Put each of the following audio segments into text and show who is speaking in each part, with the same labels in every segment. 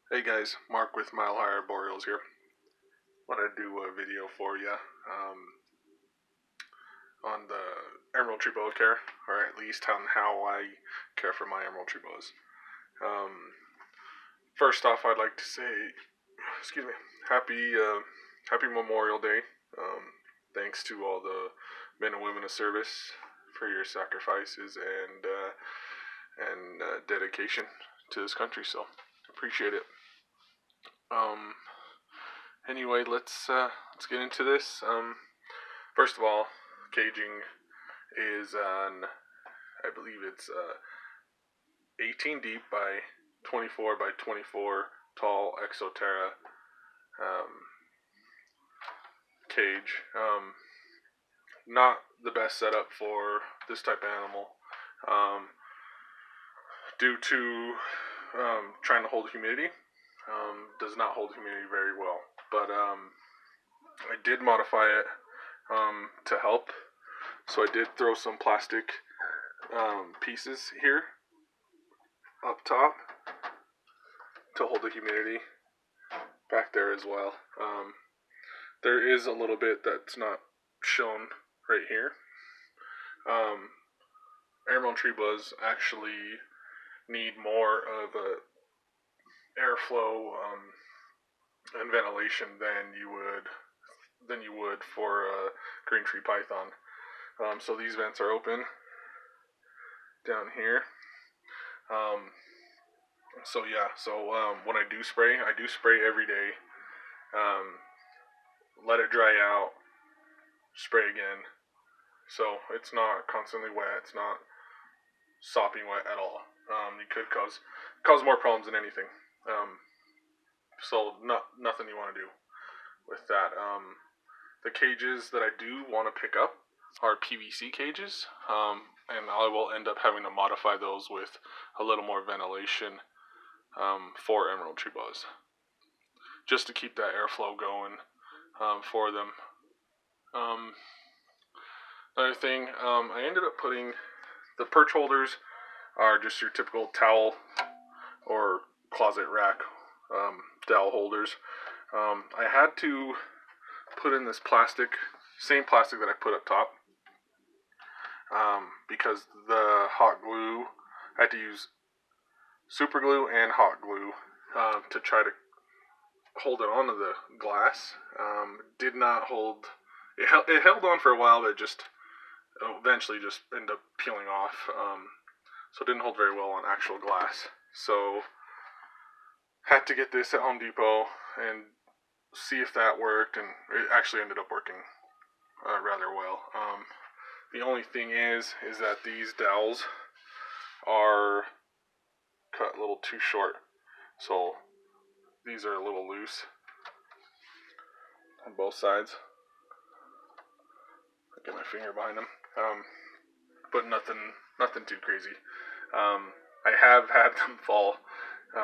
Speaker 1: Hey guys, Mark with Mile High Arboreals here. Want to do a video for you on the emerald tree boa care, or at least on how I care for my emerald tree boas. Um, First off, I'd like to say, excuse me, happy Memorial Day. Thanks to all the men and women of service for your sacrifices and dedication to this country. So appreciate it. Um, anyway, let's get into this. First of all, caging is on, I believe it's 18 deep by 24 by 24 tall Exoterra um, cage. Not the best setup for this type of animal um, due to trying to hold humidity. Does not hold humidity very well, but I did modify it to help. So I did throw some plastic pieces here up top to hold the humidity back there as well. There is a little bit that's not shown right here. Emerald tree boas actually need more of a airflow and ventilation than you would for a green tree python. So these vents are open down here. Um, so when I do spray every day. Um, Let it dry out, spray again. So it's not constantly wet. It's not sopping wet at all. You could cause more problems than anything. So nothing you want to do with that. The cages that I do want to pick up are PVC cages, and I will end up having to modify those with a little more ventilation for emerald tree boas, just to keep that airflow going for them. Um, Another thing, I ended up putting the perch holders are just your typical towel or closet rack dowel holders. I had to put in this same plastic that I put up top, because the hot glue, I had to use super glue and hot glue to try to hold it onto the glass. Did not hold. It held on for a while, but it just eventually just ended up peeling off. So it didn't hold very well on actual glass. So had to get this at Home Depot and see if that worked, and it actually ended up working rather well. The only thing is that these dowels are cut a little too short, so these are a little loose on both sides. I get my finger behind them, but nothing too crazy. I have had them fall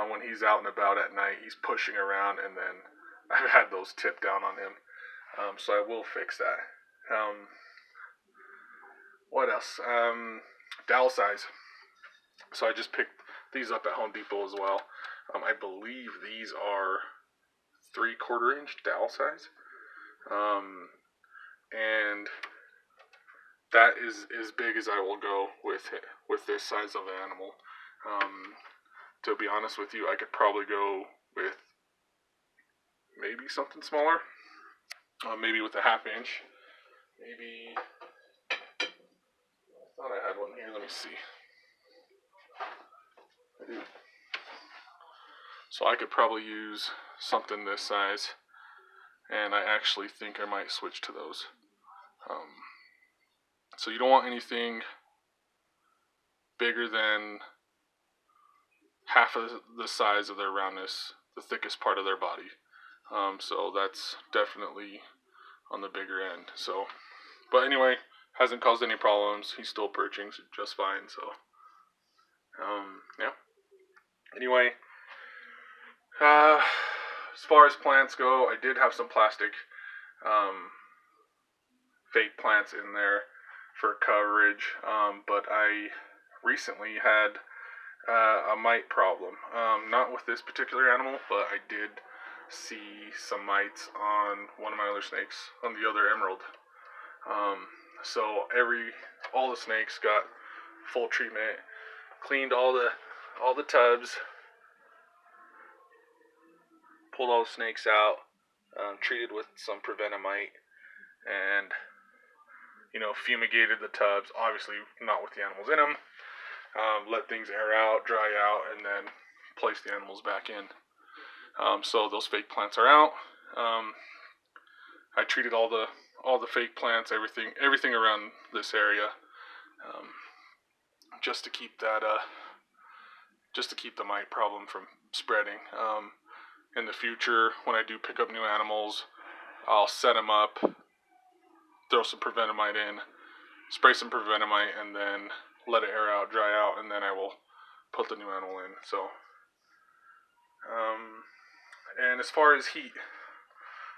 Speaker 1: when he's out and about at night. He's pushing around, and then I've had those tip down on him. So I will fix that. What else? Dowel size. So I just picked these up at Home Depot as well. I believe these are 3/4 inch dowel size. And that is as big as I will go with this size of an animal. To be honest with you, I could probably go with maybe something smaller, maybe with a 1/2 inch. Maybe I thought I had one here. Let me see. I do. So I could probably use something this size, and I actually think I might switch to those. So you don't want anything bigger than half of the size of their roundness, the thickest part of their body. So that's definitely on the bigger end. So, but anyway, hasn't caused any problems. He's still perching just fine. So, yeah. Anyway, as far as plants go, I did have some plastic fake plants in there for coverage, but I recently had a mite problem. Not with this particular animal, but I did see some mites on one of my other snakes, on the other emerald. So all the snakes got full treatment, cleaned all the tubs, pulled all the snakes out, treated with some prevenamite, and fumigated the tubs. Obviously, not with the animals in them. Let things air out, dry out, and then place the animals back in. So those fake plants are out. I treated all the fake plants, everything around this area, just to keep the mite problem from spreading. In the future, when I do pick up new animals, I'll set them up, throw some prevenamite in, spray some prevenamite, and then let it air out, dry out, and then I will put the new animal in. So, and as far as heat,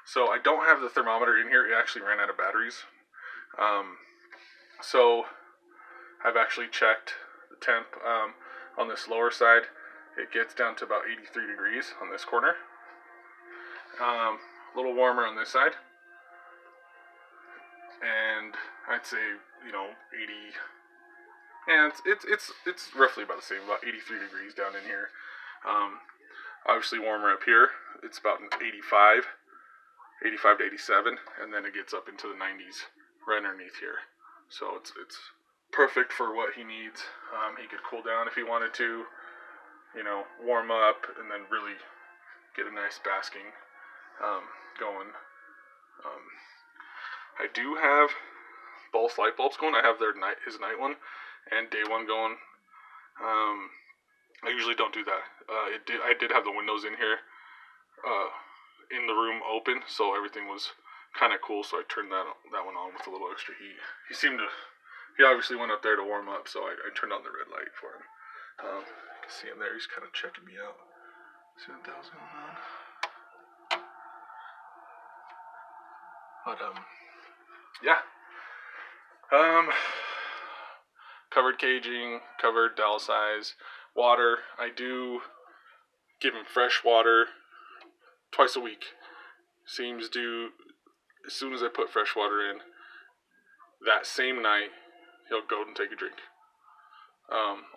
Speaker 1: so I don't have the thermometer in here. It actually ran out of batteries. So I've actually checked the temp on this lower side. It gets down to about 83 degrees on this corner. A little warmer on this side. And I'd say, 80. And it's roughly about the same, about 83 degrees down in here. Obviously warmer up here. It's about 85 to 87, and then it gets up into the 90s right underneath here. So it's perfect for what he needs. He could cool down if he wanted to, warm up, and then really get a nice basking going. I do have both light bulbs going. I have his night one and day one going. I usually don't do that. I did have the windows in here, in the room open, so everything was kind of cool. So I turned that one on with a little extra heat. He obviously went up there to warm up, so I turned on the red light for him. You can see him there. He's kind of checking me out. See what that was going on. But yeah. Covered caging, covered dowel size, water. I do give him fresh water twice a week. Seems to, as soon as I put fresh water in, that same night, he'll go and take a drink.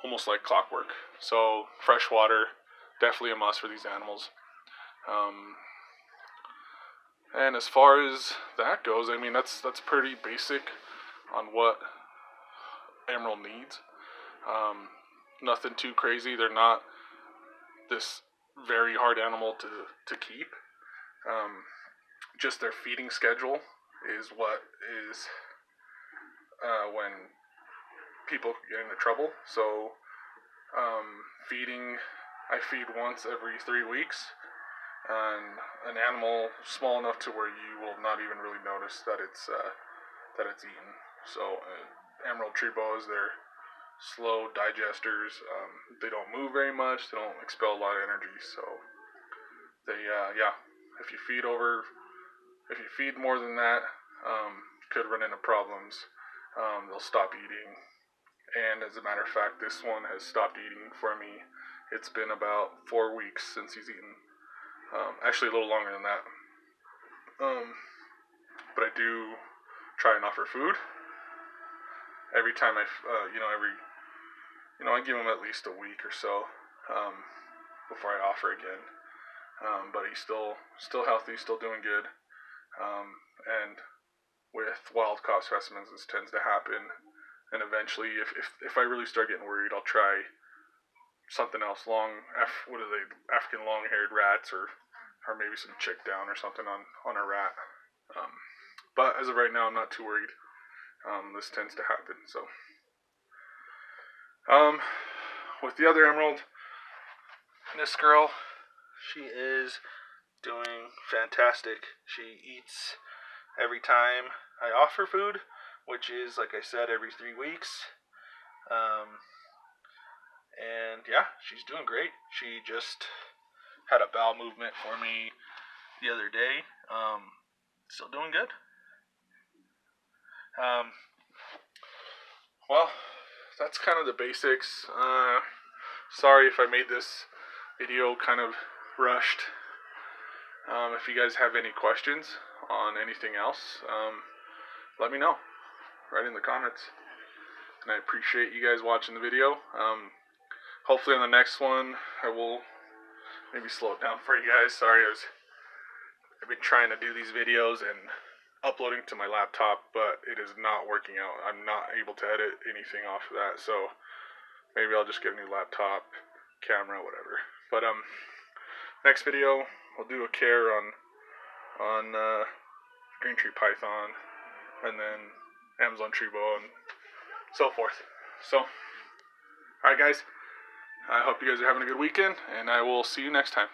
Speaker 1: Almost like clockwork. So, fresh water, definitely a must for these animals. And as far as that goes, I mean, that's pretty basic on what Emerald needs. Nothing too crazy. They're not this very hard animal to keep. Just their feeding schedule is what is when people get into trouble. So I feed once every 3 weeks, and an animal small enough to where you will not even really notice that it's eaten. So emerald tree boas, they're slow digesters. They don't move very much. They don't expel a lot of energy. So they if you feed more than that, could run into problems. They'll stop eating. And as a matter of fact, this one has stopped eating for me. It's been about 4 weeks since he's eaten. Actually, a little longer than that. But I do try and offer food. Every time I give him at least a week or so before I offer again. But he's still healthy, still doing good. And with wild caught specimens, this tends to happen. And eventually, if I really start getting worried, I'll try something else. African long-haired rats, or maybe some chick down or something on a rat. But as of right now, I'm not too worried. This tends to happen. So, with the other emerald, this girl, she is doing fantastic. She eats every time I offer food, which is, like I said, every 3 weeks. And yeah, she's doing great. She just had a bowel movement for me the other day. Still doing good. Well, that's kind of the basics. sorry if I made this video kind of rushed. If you guys have any questions on anything else, let me know. Write in the comments. And I appreciate you guys watching the video. Hopefully on the next one, I will maybe slow it down for you guys. Sorry, I've been trying to do these videos and uploading to my laptop, but it is not working out. I'm not able to edit anything off of that, so maybe I'll just get a new laptop, camera, whatever. But next video, we'll do a care on green tree python, and then Amazon tree boa, and so forth. So, alright guys, I hope you guys are having a good weekend, and I will see you next time.